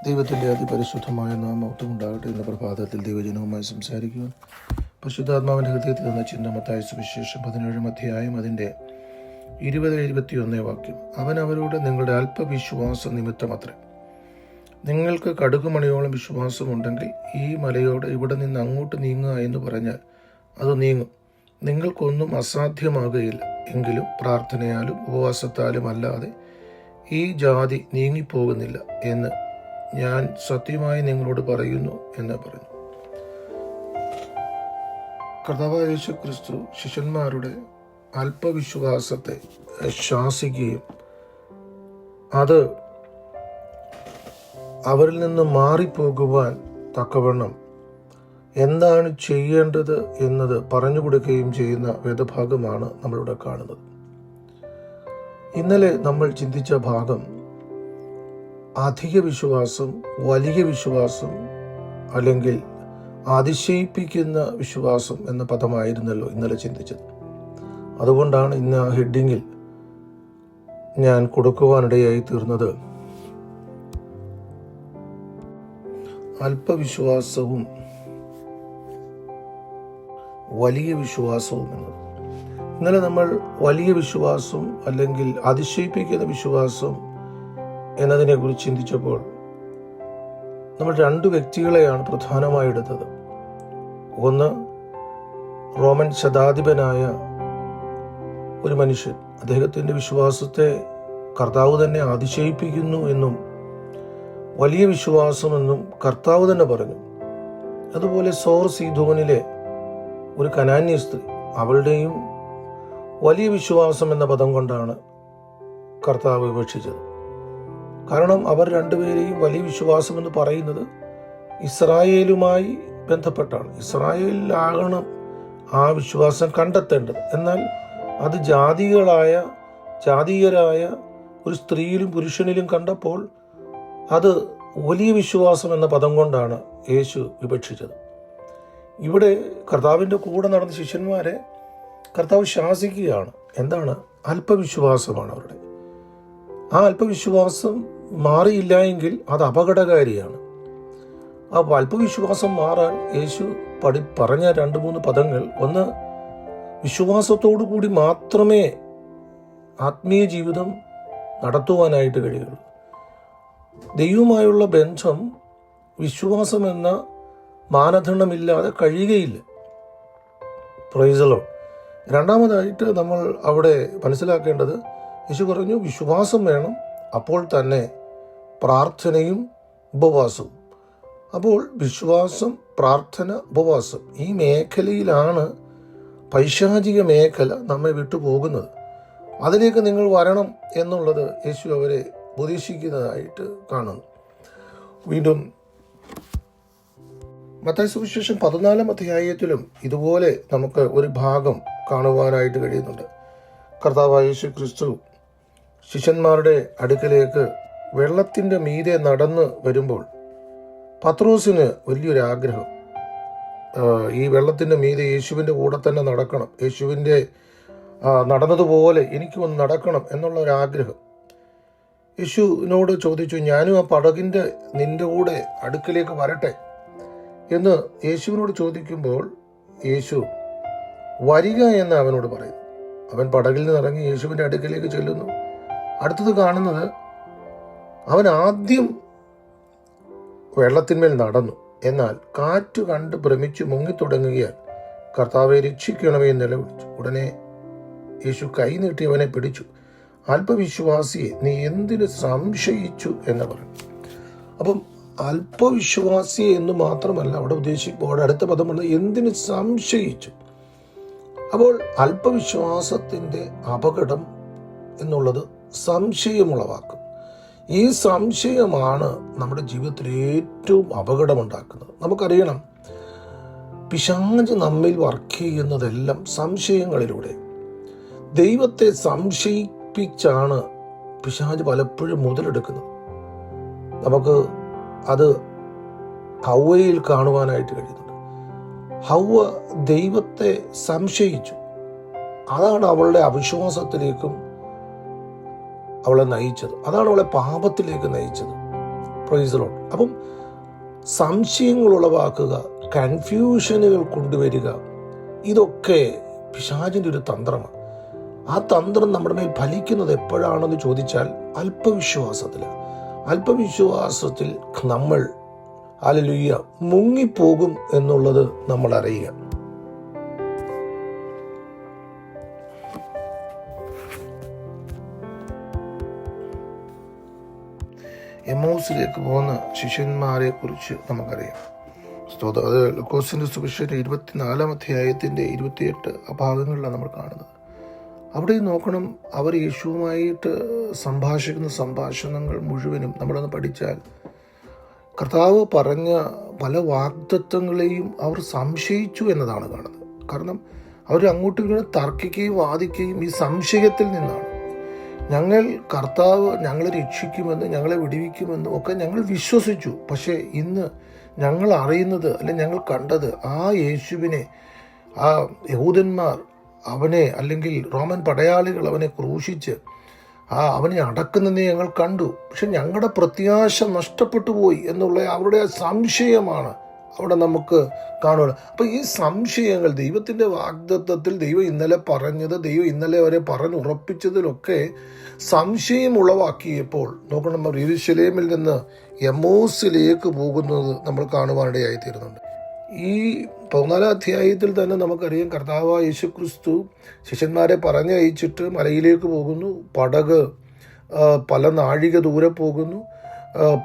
ദൈവത്തിൻ്റെ അതിപരിശുദ്ധമായ നാമം ഉണ്ടാകട്ടെ. ഇന്ന് പ്രഭാതത്തിൽ ദൈവജനവുമായി സംസാരിക്കുവാൻ പരിശുദ്ധാത്മാവിൻ്റെ ഹൃദയത്തിൽ നിന്ന ചിഹ്നം മത്തായി സുവിശേഷം 17 അധ്യായം അതിൻ്റെ 20-21 വാക്യം. അവൻ അവരോട്, നിങ്ങളുടെ അല്പവിശ്വാസ നിമിത്തമത്രേ. നിങ്ങൾക്ക് കടുകുമണിയോളം വിശ്വാസമുണ്ടെങ്കിൽ ഈ മലയോട് ഇവിടെ നിന്ന് അങ്ങോട്ട് നീങ്ങുക എന്ന് പറഞ്ഞാൽ അത് നീങ്ങും. നിങ്ങൾക്കൊന്നും അസാധ്യമാകുകയില്ല. എങ്കിലും പ്രാർത്ഥനയാലും ഉപവാസത്താലും അല്ലാതെ ഈ ജാതി നീങ്ങിപ്പോകുന്നില്ല എന്ന് ഞാൻ സത്യമായി നിങ്ങളോട് പറയുന്നു എന്ന് പറഞ്ഞു. കർത്താവായ യേശു ക്രിസ്തു ശിഷ്യന്മാരുടെ അല്പവിശ്വാസത്തെ ശാസിക്കുകയും അത് അവരിൽ നിന്ന് മാറിപ്പോകുവാൻ തക്കവണ്ണം എന്താണ് ചെയ്യേണ്ടത് എന്നത് പറഞ്ഞു കൊടുക്കുകയും ചെയ്യുന്ന വേദഭാഗമാണ് നമ്മളിവിടെ കാണുന്നത്. ഇന്നലെ നമ്മൾ ചിന്തിച്ച ഭാഗം അധിക വിശ്വാസം, വലിയ വിശ്വാസം, അല്ലെങ്കിൽ അതിശയിപ്പിക്കുന്ന വിശ്വാസം എന്ന പദമായിരുന്നല്ലോ ഇന്നലെ ചിന്തിച്ചത്. അതുകൊണ്ടാണ് ഇന്ന് ആ ഹെഡിങ്ങിൽ ഞാൻ കൊടുക്കുവാനിടയായി തീർന്നത് അല്പവിശ്വാസവും വലിയ വിശ്വാസവും എന്നത്. ഇന്നലെ നമ്മൾ വലിയ വിശ്വാസം അല്ലെങ്കിൽ അതിശയിപ്പിക്കുന്ന വിശ്വാസം എന്നതിനെ കുറിച്ച് ചിന്തിച്ചപ്പോൾ നമ്മൾ 2 വ്യക്തികളെയാണ് പ്രധാനമായി എടുത്തത്. ഒന്ന്, റോമൻ ശതാധിപനായ ഒരു മനുഷ്യൻ. അദ്ദേഹത്തിൻ്റെ വിശ്വാസത്തെ കർത്താവ് തന്നെ അതിശയിപ്പിക്കുന്നു എന്നും വലിയ വിശ്വാസമെന്നും കർത്താവ് തന്നെ പറഞ്ഞു. അതുപോലെ സോർ സീദോനിലെ ഒരു കനാന്യ സ്ത്രീ, അവളുടെയും വലിയ വിശ്വാസം എന്ന പദം കൊണ്ടാണ് കർത്താവ് വിവക്ഷിച്ചത്. കാരണം അവർ രണ്ടുപേരെയും വലിയ വിശ്വാസം എന്ന് പറയുന്നത് ഇസ്രായേലുമായി ബന്ധപ്പെട്ടാണ്. ഇസ്രായേലിലാകണം ആ വിശ്വാസം കണ്ടെത്തേണ്ടത്. എന്നാൽ അത് ജാതീയരായ ഒരു സ്ത്രീയിലും പുരുഷനിലും കണ്ടപ്പോൾ അത് വലിയ വിശ്വാസം എന്ന പദം കൊണ്ടാണ് യേശു വിവക്ഷിച്ചത്. ഇവിടെ കർത്താവിൻ്റെ കൂടെ നടന്ന ശിഷ്യന്മാരെ കർത്താവ് ശാസിക്കുകയാണ്. എന്താണ്? അല്പവിശ്വാസമാണ് അവരുടെ. ആ അല്പവിശ്വാസം മാറിയില്ല എങ്കിൽ അത് അപകടകാരിയാണ്. ആ അല്പവിശ്വാസം മാറാൻ യേശു പറഞ്ഞ 2-3 പദങ്ങൾ. ഒന്ന്, വിശ്വാസത്തോടു കൂടി മാത്രമേ ആത്മീയ ജീവിതം നടത്തുവാനായിട്ട് കഴിയുള്ളൂ. ദൈവവുമായുള്ള ബന്ധം വിശ്വാസം എന്ന മാനദണ്ഡമില്ലാതെ കഴിയുകയില്ല. Praise the Lord. രണ്ടാമതായിട്ട് നമ്മൾ അവിടെ മനസ്സിലാക്കേണ്ടത്, യേശു പറഞ്ഞു വിശ്വാസം വേണം, അപ്പോൾ തന്നെ പ്രാർത്ഥനയും ഉപവാസവും. അപ്പോൾ വിശ്വാസം, പ്രാർത്ഥന, ഉപവാസം, ഈ മേഖലയിലാണ് പൈശാചിക മേഖല നമ്മെ വിട്ടുപോകുന്നത്. അതിലേക്ക് നിങ്ങൾ വരണം എന്നുള്ളത് യേശു അവരെ ഉപദേശിക്കുന്നതായിട്ട് കാണുന്നു. വീണ്ടും മത്തായി സുവിശേഷം 14 അധ്യായത്തിലും ഇതുപോലെ നമുക്ക് ഒരു ഭാഗം കാണുവാനായിട്ട് കഴിയുന്നുണ്ട്. കർത്താവായ യേശു ക്രിസ്തു ശിഷ്യന്മാരുടെ അടുക്കലേക്ക് വെള്ളത്തിൻ്റെ മീതെ നടന്ന് വരുമ്പോൾ പത്രോസിന് വലിയൊരു ആഗ്രഹം, ഈ വെള്ളത്തിൻ്റെ മീതെ യേശുവിൻ്റെ കൂടെ തന്നെ നടക്കണം, യേശുവിൻ്റെ നടന്നതുപോലെ എനിക്കും ഒന്ന് നടക്കണം എന്നുള്ള ഒരു ആഗ്രഹം. യേശുവിനോട് ചോദിച്ചു, ഞാനും ആ പടകിൻ്റെ നിൻ്റെ കൂടെ അടുക്കലേക്ക് വരട്ടെ എന്ന് യേശുവിനോട് ചോദിക്കുമ്പോൾ യേശു വരിക എന്ന് അവനോട് പറയുന്നു. അവൻ പടകിൽ നിന്ന് ഇറങ്ങി യേശുവിൻ്റെ അടുക്കലേക്ക് ചെല്ലുന്നു. അടുത്തത് കാണുന്നത്, അവൻ ആദ്യം വെള്ളത്തിന്മേൽ നടന്നു. എന്നാൽ കാറ്റ് കണ്ട് ഭ്രമിച്ചു മുങ്ങിത്തുടങ്ങുകയാൽ കർത്താവെ രക്ഷിക്കണമേ എന്ന് നിലവിളിച്ചു. ഉടനെ യേശു കൈ നീട്ടി അവനെ പിടിച്ചു. അല്പവിശ്വാസിയെ, നീ എന്തിനു സംശയിച്ചു എന്ന് പറഞ്ഞു. അപ്പം അല്പവിശ്വാസിയെ എന്ന് മാത്രമല്ല അവിടെ ഉദ്ദേശിക്കുമ്പോൾ അടുത്ത പദം പറഞ്ഞത് എന്തിനു സംശയിച്ചു. അപ്പോൾ അല്പവിശ്വാസത്തിൻ്റെ അപകടം എന്നുള്ളത് സംശയമുളവാക്കും. ഈ സംശയമാണ് നമ്മുടെ ജീവിതത്തിൽ ഏറ്റവും അപകടമുണ്ടാക്കുന്നത്. നമുക്കറിയണം, പിശാച് നമ്മിൽ വർക്ക് ചെയ്യുന്നതെല്ലാം സംശയങ്ങളിലൂടെ. ദൈവത്തെ സംശയിപ്പിച്ചാണ് പിശാച് പലപ്പോഴും മുതലെടുക്കുന്നത്. നമുക്ക് അത് ഹൗവയിൽ കാണുവാനായിട്ട് കഴിയുന്നുണ്ട്. ഹൗവ ദൈവത്തെ സംശയിച്ചു. അതാണ് അവളുടെ അവിശ്വാസത്തിലേക്കും അവളെ നയിച്ചത്. അതാണ് അവളെ പാപത്തിലേക്ക് നയിച്ചത്. Praise the Lord. അപ്പം സംശയങ്ങൾ ഉളവാക്കുക, കൺഫ്യൂഷനുകൾ കൊണ്ടുവരിക, ഇതൊക്കെ പിശാചിൻ്റെ ഒരു തന്ത്രമാണ്. ആ തന്ത്രം നമ്മുടെ മേൽ ഫലിക്കുന്നത് എപ്പോഴാണെന്ന് ചോദിച്ചാൽ അല്പവിശ്വാസത്തിൽ നമ്മൾ ഹല്ലേലൂയ മുങ്ങിപ്പോകും എന്നുള്ളത് നമ്മൾ അറിയുക. എമ്മൗസിലേക്ക് പോകുന്ന ശിഷ്യന്മാരെ കുറിച്ച് നമുക്കറിയാം. അത് ലൂക്കോസിന്റെ സുവിശേഷം 24 അധ്യായത്തിന്റെ 28 ഭാഗങ്ങളിലാണ് നമ്മൾ കാണുന്നത്. അവിടെ നോക്കണം, അവർ യേശുവുമായിട്ട് സംഭാഷിക്കുന്ന സംഭാഷണങ്ങൾ മുഴുവനും നമ്മളൊന്ന് പഠിച്ചാൽ കർത്താവ് പറഞ്ഞ പല വാഗ്ദത്തങ്ങളെയും അവർ സംശയിച്ചു എന്നതാണ് കാണുന്നത്. കാരണം അവർ അങ്ങോട്ടും ഇങ്ങോട്ടും തർക്കിക്കുകയും വാദിക്കുകയും ഈ സംശയത്തിൽ നിന്നാണ്. കർത്താവ് ഞങ്ങളെ രക്ഷിക്കുമെന്ന്, ഞങ്ങളെ വിടുവിക്കുമെന്നും ഒക്കെ ഞങ്ങൾ വിശ്വസിച്ചു. പക്ഷേ ഇന്ന് ഞങ്ങൾ അറിയുന്നത്, അല്ലെങ്കിൽ ഞങ്ങൾ കണ്ടത്, ആ യേശുവിനെ ആ യഹൂദന്മാർ അവനെ, അല്ലെങ്കിൽ റോമൻ പടയാളികൾ അവനെ ക്രൂശിച്ച് അവനെ അടക്കുന്നതിനെ ഞങ്ങൾ കണ്ടു. പക്ഷെ ഞങ്ങളുടെ പ്രത്യാശ നഷ്ടപ്പെട്ടു പോയി എന്നുള്ള അവരുടെ സംശയമാണ് അവിടെ നമുക്ക് കാണുക. അപ്പോൾ ഈ സംശയങ്ങൾ ദൈവത്തിൻ്റെ വാഗ്ദത്തത്തിൽ ദൈവം ഇന്നലെ പറഞ്ഞത്, ദൈവം ഇന്നലെ വരെ പറഞ്ഞുറപ്പിച്ചതിലൊക്കെ സംശയം ഉളവാക്കിയപ്പോൾ നോക്കണം, യെരൂശലേമിൽ നിന്ന് എമ്മൗസിലേക്ക് പോകുന്നത് നമ്മൾ കാണുവാനിടയായിത്തീരുന്നുണ്ട്. ഈ 14 അധ്യായത്തിൽ തന്നെ നമുക്കറിയാം, കർത്താവായ യേശുക്രിസ്തു ശിഷ്യന്മാരെ പറഞ്ഞയച്ചിട്ട് മലയിലേക്ക് പോകുന്നു. പടക് പല നാഴിക ദൂരെ പോകുന്നു.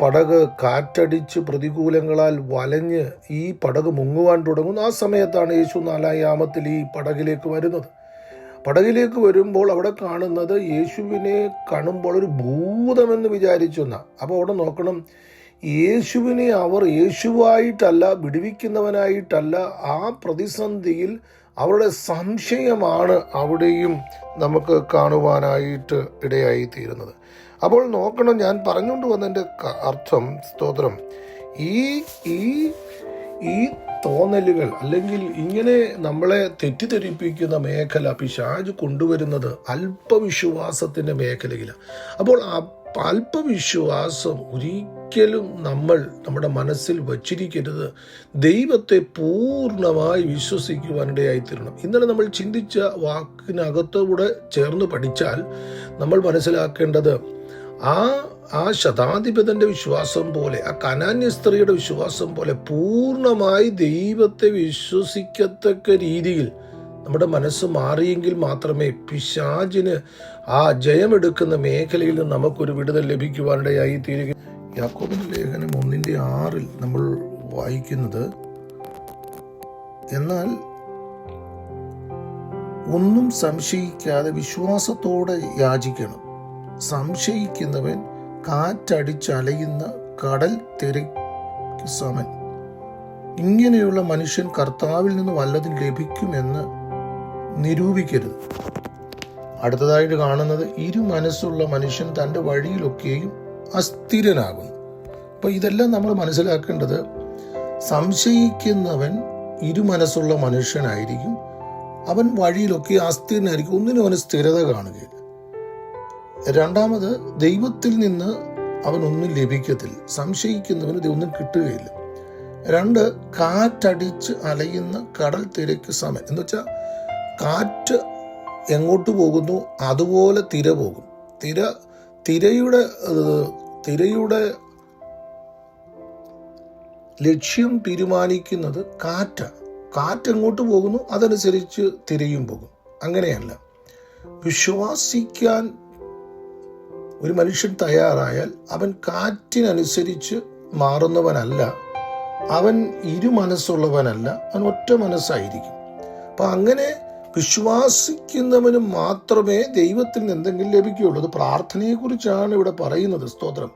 പടക് കാറ്റടിച്ച് പ്രതികൂലങ്ങളാൽ വലഞ്ഞ് ഈ പടക് മുങ്ങുവാൻ തുടങ്ങുന്നു. ആ സമയത്താണ് യേശു 4-ാം യാമത്തിൽ ഈ പടകിലേക്ക് വരുന്നത്. പടകിലേക്ക് വരുമ്പോൾ അവിടെ കാണുന്നത് യേശുവിനെ കാണുമ്പോൾ ഒരു ഭൂതമെന്ന് വിചാരിച്ചു എന്നാണ്. അപ്പോൾ അവിടെ നോക്കണം, യേശുവിനെ അവർ യേശുവായിട്ടല്ല, വിടുവിക്കുന്നവനായിട്ടല്ല, ആ പ്രതിസന്ധിയിൽ അവരുടെ സംശയമാണ് അവിടെയും നമുക്ക് കാണുവാനായിട്ട് ഇടയായിത്തീരുന്നത്. അപ്പോൾ നോക്കണം, ഞാൻ പറഞ്ഞുകൊണ്ട് വന്നതിൻ്റെ അർത്ഥം, സ്തോത്രം, ഈ തോന്നലുകൾ അല്ലെങ്കിൽ ഇങ്ങനെ നമ്മളെ തെറ്റിദ്ധരിപ്പിക്കുന്ന മേഖല പിശാച് കൊണ്ടുവരുന്നത് അല്പവിശ്വാസത്തിൻ്റെ മേഖലയിലാണ്. അപ്പോൾ അല്പവിശ്വാസം ഒരിക്കലും നമ്മുടെ മനസ്സിൽ വച്ചിരിക്കരുത്. ദൈവത്തെ പൂർണ്ണമായി വിശ്വസിക്കുവാനിടയായിത്തീരണം. ഇന്നലെ നമ്മൾ ചിന്തിച്ച വാക്കിനകത്തോടെ ചേർന്ന് പഠിച്ചാൽ നമ്മൾ മനസ്സിലാക്കേണ്ടത്, ആ ശതാധിപതിൻ്റെ വിശ്വാസം പോലെ, ആ കനാന്യ സ്ത്രീയുടെ വിശ്വാസം പോലെ പൂർണ്ണമായി ദൈവത്തെ വിശ്വസിക്കത്തക്ക രീതിയിൽ നമ്മുടെ മനസ്സ് മാറിയെങ്കിൽ മാത്രമേ പിശാചിന് ആ ജയമെടുക്കുന്ന മേഖലയിൽ നിന്ന് നമുക്കൊരു വിടുതൽ ലഭിക്കുവാനിടയായി തീരുക. യാക്കോബിന്റെ ലേഖനം 1:6 നമ്മൾ വായിക്കുന്നത്, എന്നാൽ ഒന്നും സംശയിക്കാതെ വിശ്വാസത്തോടെ യാചിക്കണം. സംശയിക്കുന്നവൻ കാറ്റടിച്ചലയുന്ന കടൽ തിരയ്ക്ക് സമൻ. ഇങ്ങനെയുള്ള മനുഷ്യൻ കർത്താവിൽ നിന്ന് വല്ലതും ലഭിക്കുമെന്ന് നിരൂപിക്കരുത്. അടുത്തതായിട്ട് കാണുന്നത്, മനസ്സുള്ള മനുഷ്യൻ തൻ്റെ വഴിയിലൊക്കെയും അസ്ഥിരനാകുന്നു. അപ്പോൾ ഇതെല്ലാം നമ്മൾ മനസ്സിലാക്കേണ്ടത്, സംശയിക്കുന്നവൻ മനസ്സുള്ള മനുഷ്യനായിരിക്കും. അവൻ വഴിയിലൊക്കെ അസ്ഥിരനായിരിക്കും. ഒന്നിനും അവന് സ്ഥിരത കാണുകയില്ല. രണ്ടാമത്, ദൈവത്തിൽ നിന്ന് അവനൊന്നും ലഭിക്കത്തില്ല. സംശയിക്കുന്നവന് ഒന്നും കിട്ടുകയില്ല. 2, കാറ്റടിച്ച് അലയുന്ന കടൽ തിരക്ക് സമൻ. എന്ന് വെച്ചാൽ കാറ്റ് എങ്ങോട്ട് പോകുന്നു അതുപോലെ തിര പോകും. തിരയുടെ ലക്ഷ്യം തീരുമാനിക്കുന്നത് കാറ്റാണ്. കാറ്റ് എങ്ങോട്ട് പോകുന്നു അതനുസരിച്ച് തിരയും പോകും. അങ്ങനെയല്ല, വിശ്വസിക്കാൻ ഒരു മനുഷ്യൻ തയ്യാറായാൽ അവൻ കാറ്റിനനുസരിച്ച് മാറുന്നവനല്ല, അവൻ മനസ്സുള്ളവനല്ല, അവൻ ഒറ്റ മനസ്സായിരിക്കും. അപ്പം അങ്ങനെ വിശ്വാസിക്കുന്നവന് മാത്രമേ ദൈവത്തിൽ നിന്ന് എന്തെങ്കിലും ലഭിക്കുകയുള്ളൂ. അത് പ്രാർത്ഥനയെക്കുറിച്ചാണ് ഇവിടെ പറയുന്നത്. സ്തോത്രം.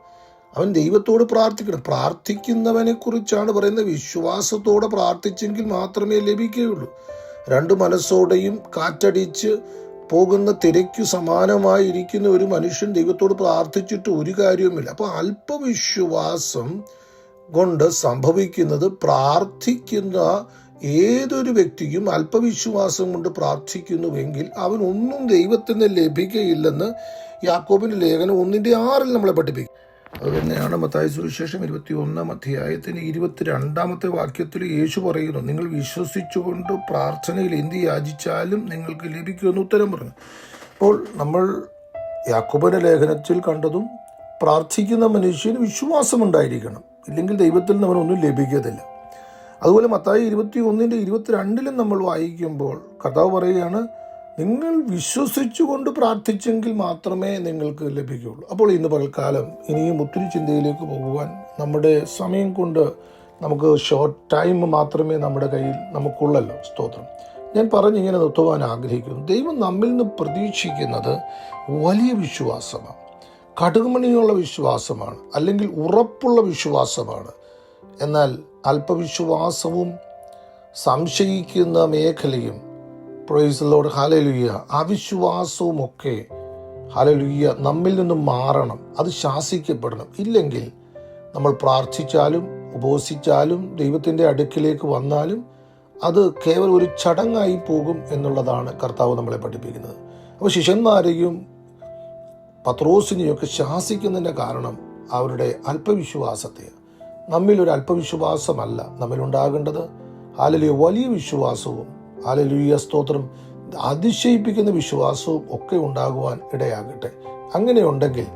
അവൻ ദൈവത്തോട് പ്രാർത്ഥിക്കണം. പ്രാർത്ഥിക്കുന്നവനെ കുറിച്ചാണ് പറയുന്നത്. വിശ്വാസത്തോടെ പ്രാർത്ഥിച്ചെങ്കിൽ മാത്രമേ ലഭിക്കുകയുള്ളൂ. 2 മനസ്സോടെയും കാറ്റടിച്ച് പോകുന്ന തിരയ്ക്കു സമാനമായിരിക്കുന്ന ഒരു മനുഷ്യൻ ദൈവത്തോട് പ്രാർത്ഥിച്ചിട്ട് ഒരു കാര്യവുമില്ല. അപ്പോൾ അല്പവിശ്വാസം കൊണ്ട് സംഭവിക്കുന്നത്, പ്രാർത്ഥിക്കുന്ന ഏതൊരു വ്യക്തിയും അല്പവിശ്വാസം കൊണ്ട് പ്രാർത്ഥിക്കുന്നുവെങ്കിൽ അവനൊന്നും ദൈവത്തിന് ലഭിക്കുകയില്ലെന്ന് യാക്കോബിന്റെ ലേഖനം 1:6 നമ്മളെ പഠിപ്പിക്കും. അത് തന്നെയാണ് മത്തായി സുവിശേഷം 21 അധ്യായത്തിന് 22 വാക്യത്തിൽ യേശു പറയുന്നു, നിങ്ങൾ വിശ്വസിച്ചുകൊണ്ട് പ്രാർത്ഥനയിൽ എന്ത് യാചിച്ചാലും നിങ്ങൾക്ക് ലഭിക്കുമെന്ന് ഉത്തരം പറഞ്ഞു. അപ്പോൾ നമ്മൾ യാക്കോബിന്റെ ലേഖനത്തിൽ കണ്ടതും പ്രാർത്ഥിക്കുന്ന മനുഷ്യന് വിശ്വാസമുണ്ടായിരിക്കണം, ഇല്ലെങ്കിൽ ദൈവത്തിൽ നിന്ന് അവനൊന്നും ലഭിക്കത്തില്ല. അതുപോലെ മത്തായി 21:22 നമ്മൾ വായിക്കുമ്പോൾ കർത്താവ് പറയുകയാണ്, നിങ്ങൾ വിശ്വസിച്ചുകൊണ്ട് പ്രാർത്ഥിച്ചെങ്കിൽ മാത്രമേ നിങ്ങൾക്ക് ലഭിക്കുകയുള്ളൂ. അപ്പോൾ ഇന്ന് പകൽക്കാലം ഇനിയും ഒത്തിരി ചിന്തയിലേക്ക് പോകുവാൻ നമ്മുടെ സമയം കൊണ്ട് നമുക്ക് ഷോർട്ട് ടൈം മാത്രമേ നമ്മുടെ കയ്യിൽ നമുക്കുള്ളല്ലോ. സ്തോത്രം. ഞാൻ പറഞ്ഞിങ്ങനെ നിർത്തുവാൻ ആഗ്രഹിക്കുന്നു. ദൈവം നമ്മിൽ നിന്ന് പ്രതീക്ഷിക്കുന്നത് വലിയ വിശ്വാസമാണ്, കടുകുമണിയുള്ള വിശ്വാസമാണ്, അല്ലെങ്കിൽ ഉറപ്പുള്ള വിശ്വാസമാണ്. എന്നാൽ അല്പവിശ്വാസവും സംശയിക്കുന്ന മേഖലയും, പ്രൈസ് ദി ലോർഡ്, ഹല്ലേലൂയ, അവിശ്വാസവും ഒക്കെ ഹല്ലേലൂയ നമ്മിൽ നിന്നും മാറണം. അത് ശാസിക്കപ്പെടണം. ഇല്ലെങ്കിൽ നമ്മൾ പ്രാർത്ഥിച്ചാലും ഉപവസിച്ചാലും ദൈവത്തിൻ്റെ അടുക്കിലേക്ക് വന്നാലും അത് കേവലം ഒരു ചടങ്ങായി പോകും എന്നുള്ളതാണ് കർത്താവ് നമ്മളെ പഠിപ്പിക്കുന്നത്. അപ്പോൾ ശിഷ്യന്മാരെയും പത്രോസിനെയൊക്കെ ശാസിക്കുന്നതിൻ്റെ കാരണം അവരുടെ അല്പവിശ്വാസത്തെ. നമ്മിലൊരു അല്പവിശ്വാസമല്ല നമ്മിലുണ്ടാകേണ്ടത്. ഹല്ലേലൂയ, വലിയ വിശ്വാസവും, ഹല്ലേലൂയ, സ്തോത്രം, അതിശയിപ്പിക്കുന്ന വിശ്വാസവും ഒക്കെ ഉണ്ടാകുവാൻ ഇടയാകട്ടെ. അങ്ങനെയുണ്ടെങ്കിൽ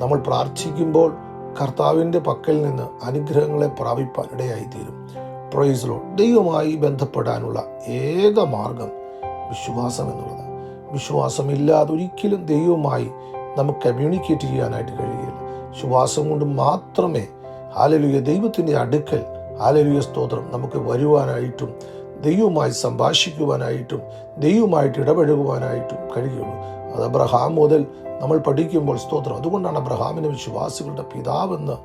നമ്മൾ പ്രാർത്ഥിക്കുമ്പോൾ കർത്താവിൻ്റെ പക്കൽ നിന്ന് അനുഗ്രഹങ്ങളെ പ്രാപിപ്പാൻ ഇടയായിത്തീരും. Praise Lord. ദൈവവുമായി ബന്ധപ്പെടാനുള്ള ഏക മാർഗം വിശ്വാസം എന്നുള്ളതാണ്. വിശ്വാസമില്ലാതെ ഒരിക്കലും ദൈവവുമായി നമുക്ക് കമ്മ്യൂണിക്കേറ്റ് ചെയ്യാനായിട്ട് കഴിയില്ല. വിശ്വാസം കൊണ്ട് മാത്രമേ ഹല്ലേലൂയ ദൈവത്തിൻ്റെ അടുക്കൽ, ഹല്ലേലൂയ, സ്തോത്രം, നമുക്ക് വരുവാനായിട്ടും ദൈവവുമായി സംഭാഷിക്കുവാനായിട്ടും ദൈവവുമായിട്ട് ഇടപഴകുവാനായിട്ടും കഴിയുള്ളൂ. അത് അബ്രഹാം മുതൽ നമ്മൾ പഠിക്കുമ്പോൾ, സ്തോത്രം, അതുകൊണ്ടാണ് അബ്രഹാമിനെ വിശ്വാസികളുടെ പിതാവെന്ന്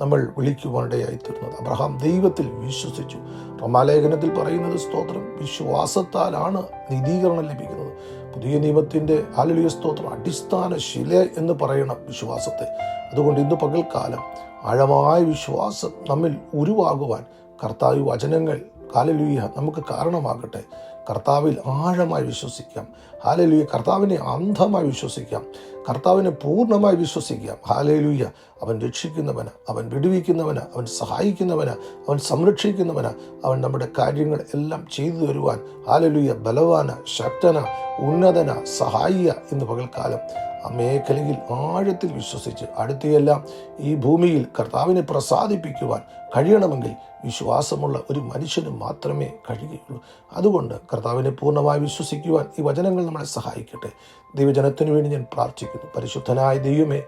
നമ്മൾ വിളിക്കുവാനിടയായിത്തീർന്നത്. അബ്രഹാം ദൈവത്തിൽ വിശ്വസിച്ചു. റോമാലേഖനത്തിൽ പറയുന്നത്, സ്തോത്രം, വിശ്വാസത്താലാണ് നീതീകരണം ലഭിക്കുന്നത്. പുതിയ നിയമത്തിൻ്റെ ഹല്ലേലൂയ, സ്തോത്രം, അടിസ്ഥാന ശില എന്ന് പറയണം വിശ്വാസത്തെ. അതുകൊണ്ട് ഇന്ന് പകൽക്കാലം ആഴമായ വിശ്വാസം നമ്മിൽ ഉരുവാകുവാൻ കർത്താവ് വചനങ്ങൾ, ഹല്ലേലൂയ, നമുക്ക് കാരണമാകട്ടെ. കർത്താവിൽ ആഴമായി വിശ്വസിക്കാം. ഹല്ലേലൂയ, കർത്താവിനെ അന്ധമായി വിശ്വസിക്കാം, കർത്താവിനെ പൂർണ്ണമായി വിശ്വസിക്കാം. ഹല്ലേലൂയ, അവൻ രക്ഷിക്കുന്നവന്, അവൻ വിടുവിക്കുന്നവന്, അവൻ സഹായിക്കുന്നവന്, അവൻ സംരക്ഷിക്കുന്നവന്, അവൻ നമ്മുടെ കാര്യങ്ങൾ എല്ലാം ചെയ്തു തരുവാൻ ഹല്ലേലൂയ ബലവാന, ശക്തന, ഉന്നതന, സഹായിയ ഇന്ന് പകൽക്കാലം ആ മേഖലയിൽ ആഴത്തിൽ വിശ്വസിച്ച് അടുത്തെല്ലാം ഈ ഭൂമിയിൽ കർത്താവിനെ പ്രസാദിപ്പിക്കുവാൻ കഴിയണമെങ്കിൽ വിശ്വാസമുള്ള ഒരു മനുഷ്യന് മാത്രമേ കഴിയുകയുള്ളൂ. അതുകൊണ്ട് കർത്താവിനെ പൂർണ്ണമായി വിശ്വസിക്കുവാൻ ഈ വചനങ്ങൾ നമ്മളെ സഹായിക്കട്ടെ. ദൈവജനത്തിനു വേണ്ടി ഞാൻ പ്രാർത്ഥിക്കുന്നു. പരിശുദ്ധനായ ദൈവമേ,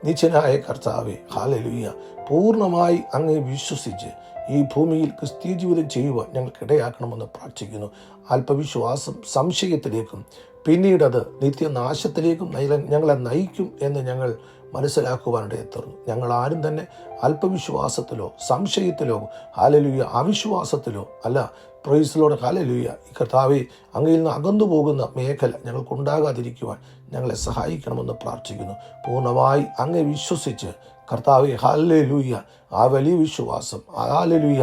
നിത്യനായ കർത്താവേ, ഹല്ലേലൂയ, പൂർണ്ണമായി അങ്ങേ വിശ്വസിച്ച് ഈ ഭൂമിയിൽ ക്രിസ്തീയ ജീവിതം ചെയ്യുവാൻ ഞങ്ങൾക്കിടയാക്കണമെന്ന് പ്രാർത്ഥിക്കുന്നു. അല്പവിശ്വാസം സംശയത്തിലേക്കും പിന്നീടത് നിത്യനാശത്തിലേക്കും ഞങ്ങളെ നയിക്കും എന്ന് ഞങ്ങൾ മനസ്സിലാക്കുവാനിടയെത്തുന്നു. ഞങ്ങൾ ആരും തന്നെ അല്പവിശ്വാസത്തിലോ സംശയത്തിലോ ഹല്ലേലൂയ അവിശ്വാസത്തിലോ അല്ല. Praise lord, hallelujah. ഈ കർത്താവേ, അങ്ങയിൽ നിന്ന് അകന്നു പോകുന്ന മേഖല ഞങ്ങൾക്കുണ്ടാകാതിരിക്കുവാൻ ഞങ്ങളെ സഹായിക്കണമെന്ന് പ്രാർത്ഥിക്കുന്നു. പൂർണ്ണമായി അങ്ങേ വിശ്വസിച്ച് കർത്താവേ, ഹല്ലേലൂയ, ആ വലിയ വിശ്വാസം, ഹല്ലേലൂയ,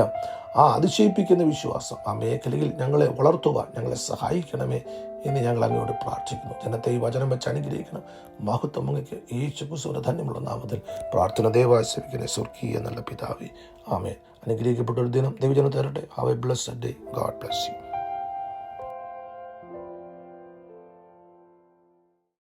ആ അതിശയിപ്പിക്കുന്ന വിശ്വാസം ആ മേഖലയിൽ ഞങ്ങളെ വളർത്തുവാൻ ഞങ്ങളെ സഹായിക്കണമേ എന്ന് ഞങ്ങൾ അങ്ങയോട് പ്രാർത്ഥിക്കുന്നു. ജനത്തെ ഈ വചനം വെച്ച് അനുഗ്രഹിക്കണം. മഹത്വം അങ്ങയ്ക്ക് യേശു ക്രിസ്തുവിന്റെ ധന്യമുള്ള നാമത്തിൽ പ്രാർത്ഥന ദയവായി സേവിക്കുന്ന സ്വർഗീയ നല്ല പിതാവേ, ആമേൻ. അനുഗ്രഹിക്കപ്പെട്ട ഒരു ദിനം ദൈവജനം തരട്ടെ. Have A blessed day. God bless you.